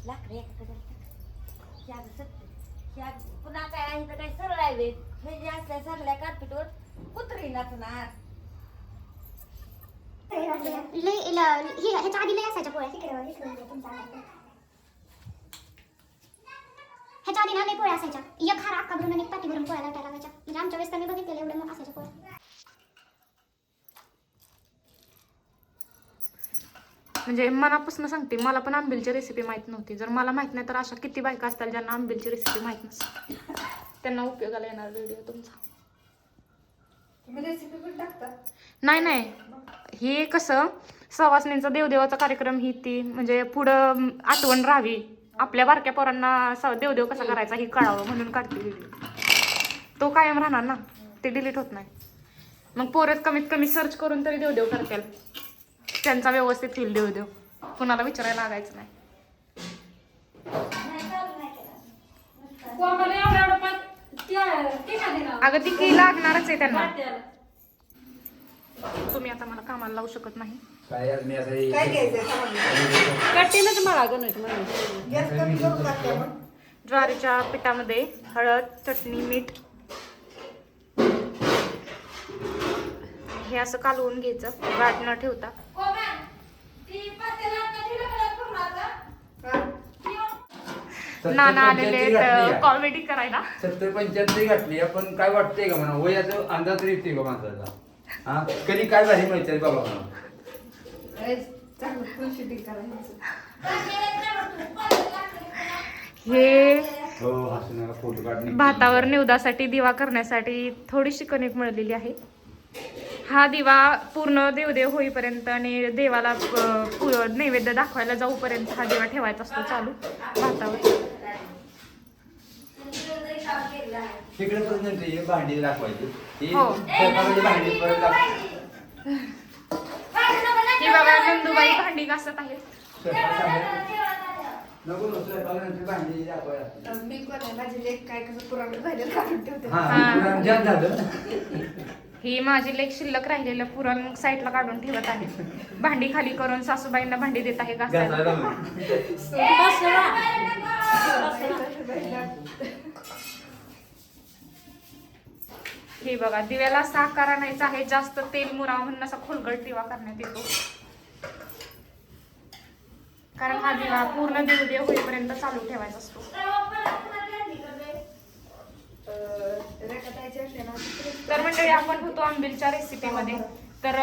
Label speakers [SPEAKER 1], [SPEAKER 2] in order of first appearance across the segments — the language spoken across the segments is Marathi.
[SPEAKER 1] लाकडे पुन्हा काय आहे तर काय सरळ आहे हे जे असल्या सरल्या कार्पेटवर कुत्री नाचणार.
[SPEAKER 2] ह्याच्या आधी लय असायच्या पोळ्या. ह्याच्या आधी ना लय पोळ्या असायच्या. एक हार अख्खा भरून आणि एक पाटी भरून पोळ्या लाटायला लागायच्या. म्हणजे आमच्या वेळेस तर मी बघितलेलं एवढं मग असायच्या पोळ्या.
[SPEAKER 3] म्हणजे मनापासून सांगते, मला पण आंबीलची रेसिपी माहित नव्हती. जर मला माहित नाही तर अशा किती बायका असतात ज्यांना आंबीलची रेसिपी माहित नसते. त्यांना उपयोगाला येणार व्हिडिओ तुमचा.
[SPEAKER 1] तुम्ही रेसिपी पण टाकता?
[SPEAKER 3] नाही, हे कसं सवासणींचा देवदेवाचा कार्यक्रम ही ती म्हणजे पुढं आठवण राहावी, आपल्या बारक्या पोरांना देवदेव कसा करायचा हे कळावं म्हणून काढते व्हिडिओ. तो कायम राहणार ना, ते डिलीट होत नाही. मग पोरं कमीत कमी सर्च करून तरी देवदेव करतील, त्यांचा व्यवस्थित होईल देवदेव, कुणाला विचारायला लागायचं नाही. अगं ती की लागणारच आहे त्यांना. तुम्ही आता मला कामाला लावू शकत नाही. ज्वारीच्या पिठामध्ये हळद, चटणी, मीठ हे असं कालवून घ्यायचं, वाट न ठेवता. नाना आलेले कॉमेडी करायला.
[SPEAKER 4] 70-75 घातली आपण. काय वाटतंय का म्हणा वयाचा अंदाज तरी येते का माणसाचा? हा कधी काय झाली माहिती आहे बाबा म्हणा.
[SPEAKER 3] हे
[SPEAKER 4] फोटो काढणे
[SPEAKER 3] भातावर निवदासाठी दिवा करण्यासाठी थोडीशी कणिक मिळालेली आहे. हा दिवा पूर्ण देवदेव होईपर्यंत आणि देवाला नैवेद्य दाखवायला जाऊपर्यंत हा दिवा ठेवायचा असतो चालू भातावर.
[SPEAKER 4] तिकडे पर्यंत हे भांडी दाखवायची.
[SPEAKER 3] हो.
[SPEAKER 4] भांडी परत
[SPEAKER 3] ही बघा नंदुबाई भांडी घासत आहेत.
[SPEAKER 4] नको भांडी दाखवायला.
[SPEAKER 1] मी कोणा माझी लेक काय कसं पुराण झालेलं काढून ठेवते.
[SPEAKER 4] हा ज्यात झालं.
[SPEAKER 3] ही माझी लेक शिल्लक राहिलेलं पुरण साईडला काढून ठेवत आहे. भांडी खाली करून सासूबाईंना भांडी देत आहे घासायला. हे बघा दिव्याला असा आकार आणायचा आहे, जास्त तेल मुराव म्हणून असा खोलगट दिवा करण्यात येतो. कारण हा दिवा पूर्ण देवदेव होईपर्यंत चालू ठेवायचा असतो. तर मंडळी आपण होतो आंबीलच्या रेसिपी मध्ये. तर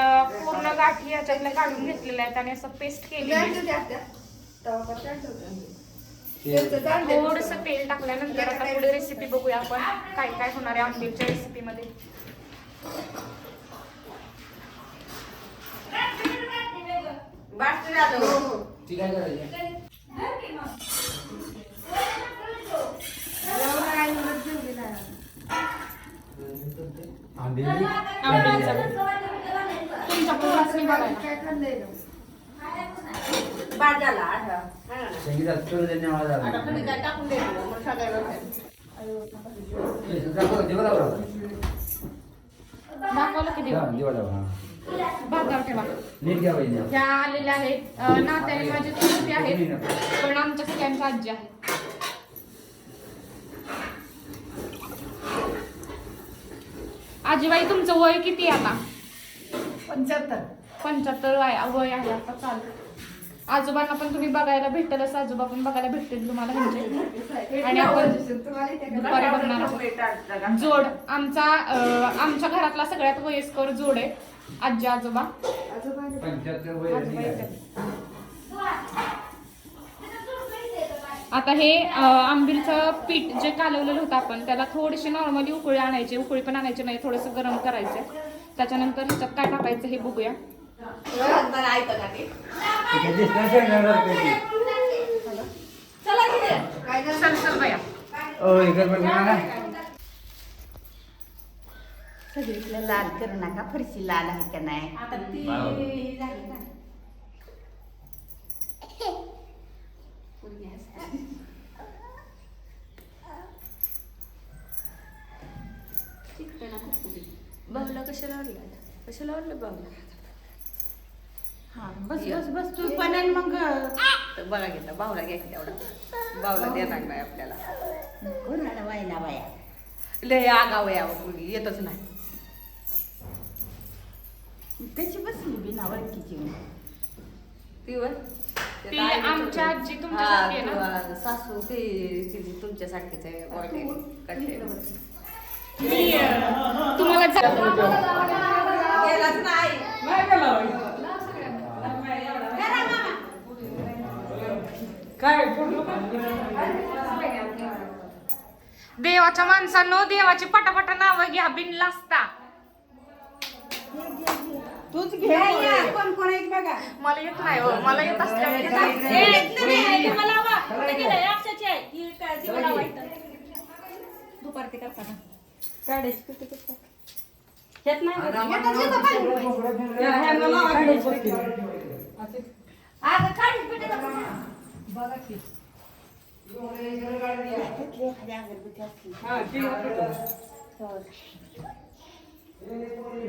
[SPEAKER 3] पूर्ण गाठी याच्यातल्या काढून घेतलेल्या आहेत आणि असं पेस्ट केली. थोडस तेल टाकल्यानंतर आता पुढे रेसिपी बघूया आपण काय काय होणार आहे आंबीलच्या रेसिपी मध्ये. दाखवलं की भातावर ठेवा. ह्या आलेल्या आहेत नात्याने माझे चुलते आहेत, पण आमच्या सगळ्यांच्या आजी आहे. आजीबाई तुमचं वय किती आता? 75 वय आहे आता चालू. आजोबांना पण तुम्ही बघायला भेटेलच, आजोबा पण बघायला भेटतील तुम्हाला म्हणजे. आणि आपण दुपारी बघणार आहोत जोड. आमच्या घरातला सगळ्यात वयस्कर जोड आहे आजी आजोबा. आता हे आंबीलचं पीठ जे कालवलेलं होतं आपण त्याला थोडीशी नॉर्मली उकळी आणायची. उकळी पण आणायची नाही, थोडंसं गरम करायचं. त्याच्यानंतर ह्याच्यात काय टाकायचं हे बघूया. चल बया
[SPEAKER 1] सगळीकडे लाल करू नका, फरशी लाल आहे का नाही. आता ती झाली ना
[SPEAKER 5] बाबला कशाला आवडला? कशाला आवडलं बाबला?
[SPEAKER 1] हा बस बस बस तू पण मग
[SPEAKER 5] तर बघा घेतला बावला घ्यायचा तेवढा बावला देणार नाही आपल्याला
[SPEAKER 1] कोणाला व्हायला बाया
[SPEAKER 5] लय आगाव यावं मुलगी येतच नाही
[SPEAKER 1] त्याची बसली बिना वळखीची
[SPEAKER 5] ती वर
[SPEAKER 3] ती आमच्या आजी तुमच्यासारखी आहे ना?
[SPEAKER 5] सासू ते तुमच्यासारखीच आहे बॉडी कट्टे
[SPEAKER 3] मी तुम्हाला
[SPEAKER 5] गेलाच नाही
[SPEAKER 3] देवाच्या माणसांनो देवाची पटापटा नावं घ्या बिनलास्ता.
[SPEAKER 1] तूच घे कोण कोण आहेत बघा
[SPEAKER 3] मला येत नाही हो, मला येत असल्यावर
[SPEAKER 5] दुपारती करताना काढायची किती करता येत नाही
[SPEAKER 1] अगं काढ पिठे
[SPEAKER 5] बघा की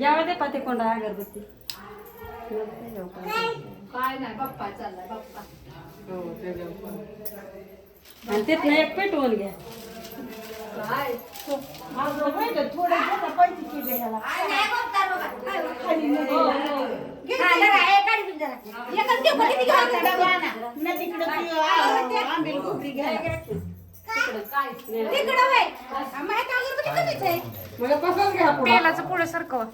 [SPEAKER 5] यावं दे पाते कोंडा अगरबत्ती
[SPEAKER 3] काय नाही बाप्पा चाललाय बाप्पा.
[SPEAKER 5] आणि तिथनं एक पेटवून घ्या
[SPEAKER 3] तेलाचं पुढे सरकवा.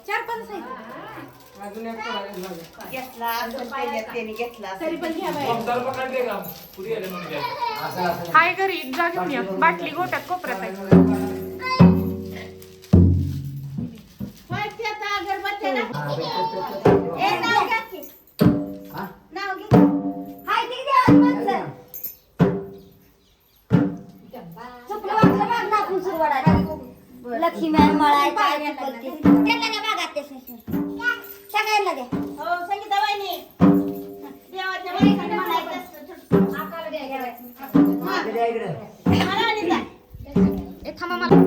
[SPEAKER 3] हाय घरी जा घेऊन या, बाटली गोट्यात कोपऱ्यात आहे.
[SPEAKER 1] लक्ष्मी मळायचा त्यांना काय बागात ते सगळ्यांना द्या हो संगीता वहिनी देवाच्या वहिनी म्हणायचं असतं आकाला द्या
[SPEAKER 3] ए थांबा मला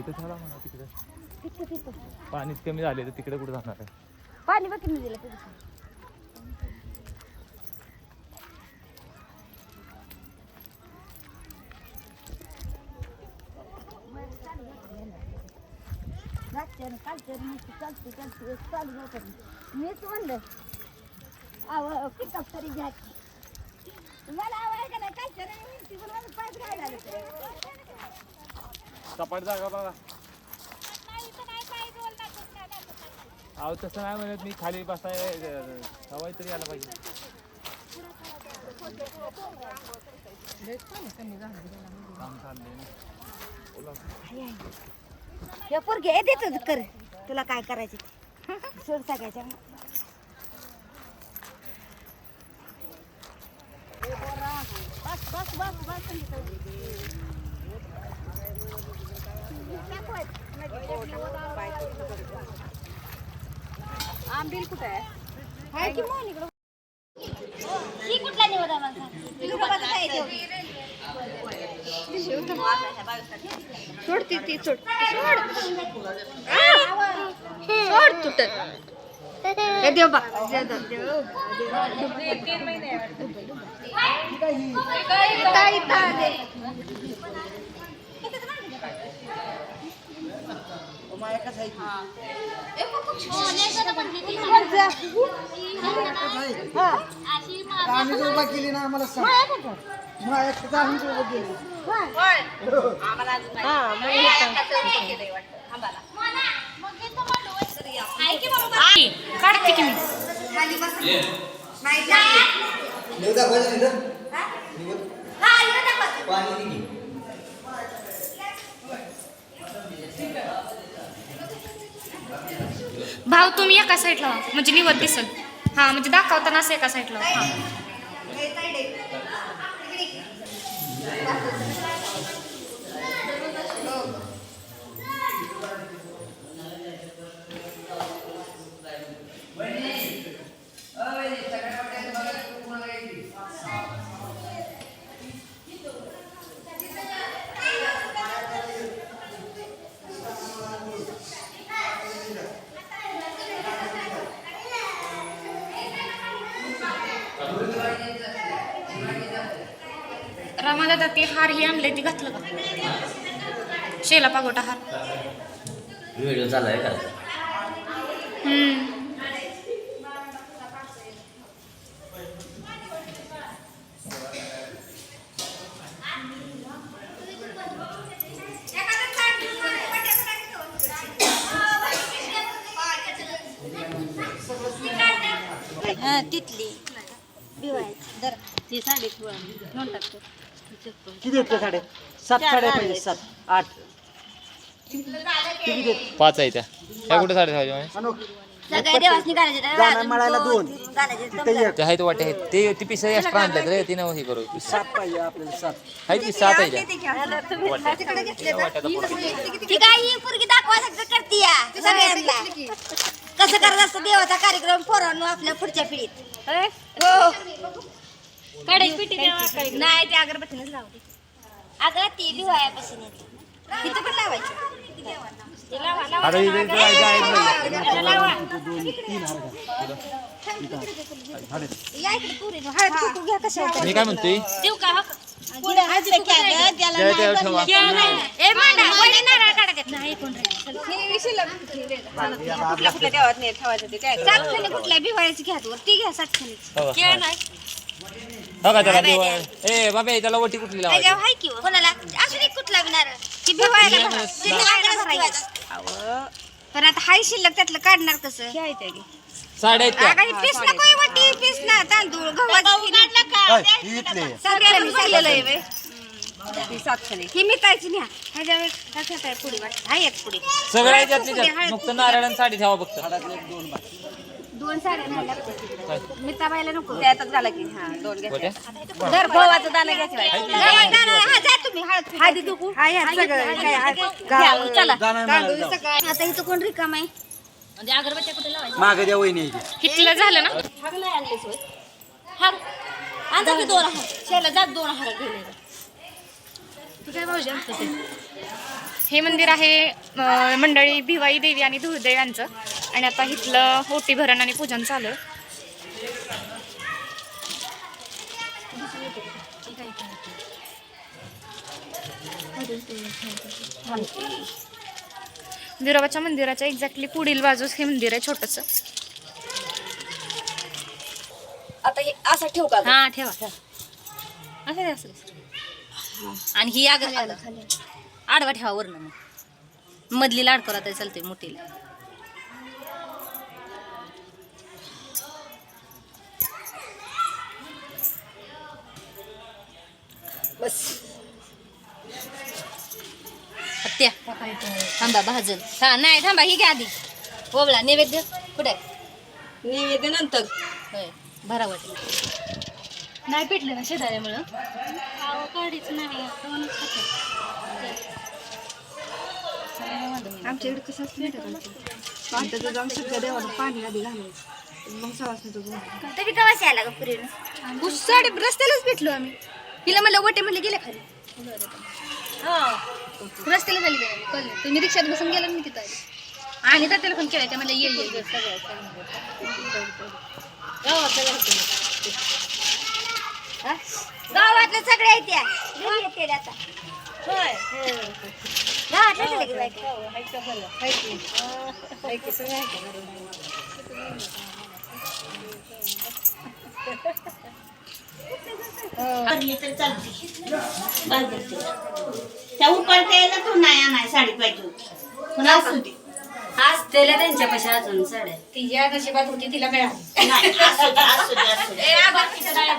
[SPEAKER 6] तिथे झाला म्हणा तिकडे पाणीच कमी झाले तर तिकडे कुठे जाणार आहे.
[SPEAKER 1] पाणी बघ किती दिलं तुझं. चालू नव्हतं मीच म्हणलं अहो पिकअप तरी घ्या मला आवड का नाही कालच्या नाही पण माझं पाय राहिला
[SPEAKER 6] सपाट जागा बघा. अहो तसं नाही म्हणत मी, खाली बसाय हवाय तरी आला पाहिजे. काम चाललंय ना.
[SPEAKER 1] हे पोरगे देत कर तुला काय करायचं ते. सोड सगळ्याच्या बस बस बस बस आंबील कुठे आहे की मोहन इकडं ही कुठला निवड आहे मला सोडती ती सोड सोड तुट हे देव बा
[SPEAKER 7] आम्ही उभा केली ना आम्हाला सांग केली
[SPEAKER 3] काढते की मी. भाऊ तुम्ही एका साईडला व्हा, म्हणजे निवड दिसल. हा म्हणजे दाखवताना असं एका साईडला व्हा. हा. रामादादा ते हार ही आणले ती घातलं का शेला पागोटा हार.
[SPEAKER 8] व्हिडिओ चालू आहे का?
[SPEAKER 1] तिथली ती साडी घेऊन टाकतो.
[SPEAKER 7] किती येते साडे 7 साडे पाहिजे 7 8 किती देत
[SPEAKER 6] 5 आहे त्या. त्या कुठे साडे ठेवायच्या?
[SPEAKER 7] आणू
[SPEAKER 1] सगळ्या देवासनी घालायचे
[SPEAKER 7] दाना मळायला 2 तिथे एक
[SPEAKER 6] ते आहेत वाटे आहेत ते ती पिसा एक्स्ट्रा आणल्यात रे, ती नव्हती करू.
[SPEAKER 7] 7 पाहिजे आपल्याला 7
[SPEAKER 6] आहे ती 7 आहे त्या.
[SPEAKER 1] ती काही पोरगी दाखवायचं करते या सगळ्यांना कसं करत असतं देवाचा कार्यक्रम पोरांनो आपल्या पुढच्या पिढीत. हो नाही ते अगरबत्तीनच लावते. अगं ती दिवाळ्यापासून येते तिथं पण लावायची.
[SPEAKER 6] आता इथे जायचं आहे मी काय म्हणतोय
[SPEAKER 1] कुठल्या भिवाळ्याची घ्या तू ती घ्या 7
[SPEAKER 6] हो का त्याला दिवाळी ए बाबा त्याला वटी कुठली लावायची?
[SPEAKER 1] हाय की कोणाला असून एक कुठला विणार ती भिवाळ्याला पण आता हाय शिल्लक त्यातलं काढणार कसं
[SPEAKER 6] साड्या आहेत त्या.
[SPEAKER 1] अगं ही पीस नको वटी पीस ना तांदूळ सगळ्यांनी सांगितलेलं आहे बे. ही मिठाईची न्या ह्याच्यावर कशात आहे पुढे वाटत हाय एक पुढे
[SPEAKER 6] सगळं आहे त्यातली त्यात. फक्त नारळ आणि साडी ठेवा फक्त.
[SPEAKER 1] 2 साड्या नाही लागतात मिठाबाईला नको त्यातच झाला की हा 2 घ्या
[SPEAKER 6] वट्या?
[SPEAKER 1] दर गव्हाचं दाणा घ्यायचं हा जा तुम्ही हळदी दुखू चला आता इथं कोण रिकाम आहे म्हणजे अगरबत्त्या कुठे लावायच्या
[SPEAKER 7] मागे द्या वहिनी
[SPEAKER 3] कितीला झालं ना.
[SPEAKER 1] हाग नाही आणले सोय हाग आणजा की 2 हार शेला जात 2 हार गेले
[SPEAKER 3] हे मंदिर आहे मंडळी भिवाई देवी आणि धुळदेव यांचं. आणि आता इथलं ओटी भरण आणि पूजन चालू आहे. बिरोबाच्या मंदिराच्या एक्झॅक्टली पुढील बाजूस हे मंदिर आहे छोटस.
[SPEAKER 1] आता हे असं ठेवू का?
[SPEAKER 5] हा ठेवा असं असं आणि ही आग आडवा ठेवा वरण मग मधली लाड करा तरी चालते मोठीला.
[SPEAKER 1] बस
[SPEAKER 5] हत्या थांबा भाजल हा नाही थांबा ही घ्या आधी बोबला नैवेद्य कुठे
[SPEAKER 1] नैवेद्य नंतर
[SPEAKER 5] होय भरा वाटेल नाही पेटलं ना शेजाऱ्यामुळं काढीच नाही
[SPEAKER 1] आमच्याकडे कसं असतं पाण्याचं जाऊन सगळ्या देवाला पाणी आधी घालायचं मग सवासणीचं
[SPEAKER 2] तुम्ही कवा यायला ग पुरीनं
[SPEAKER 5] साडे रस्त्यालाच भेटलो आम्ही तिला म्हणलं वटे म्हणले गेले खाली रस्त्याला झाली कळलं तुम्ही रिक्षात बसून गेला मी तिथं आणि तर त्याला फोन केला त्या म्हणलं ये
[SPEAKER 2] गावातले सगळे येते घरी येते आता गावातले सगळे बायका.
[SPEAKER 1] त्या उकडते यायला तू नाही आणाय साडी पाहिजे होती असू दे.
[SPEAKER 5] आज त्याला त्यांच्या पैसे अजून साड्या तिच्या नशिबात होती तिला मिळाली
[SPEAKER 1] नाही, असू दे, असू दे, असू दे.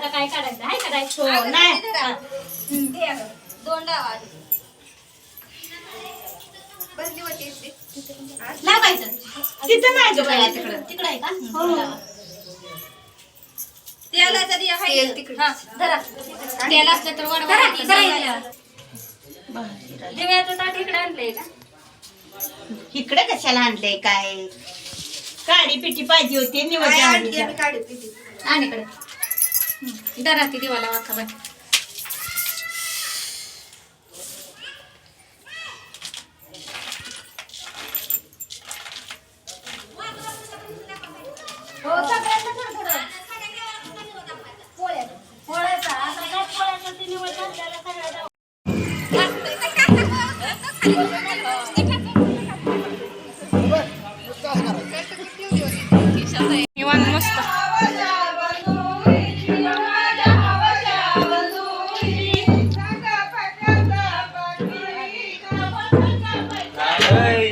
[SPEAKER 5] काय काढायचं आहे का
[SPEAKER 1] हो, नाही.
[SPEAKER 5] दोन डावा
[SPEAKER 1] लावायचं तिथं नाही गं बाया तिकडं.
[SPEAKER 5] तिकडे आहे का त्याला तरी धरा त्याला असलं तर दिव्याचं ताट इकडे आणलंय का
[SPEAKER 1] इकडे कशाला आणलंय काय काडी पिठी पाहिजे होती निवड
[SPEAKER 5] आणि इकडे धरा ती दिवाला वाखा बाय
[SPEAKER 3] निवांत मस्त.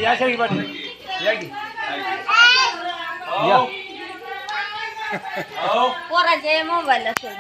[SPEAKER 6] या सगळी पाठी या की या
[SPEAKER 1] पोराचे मोबाईल असेल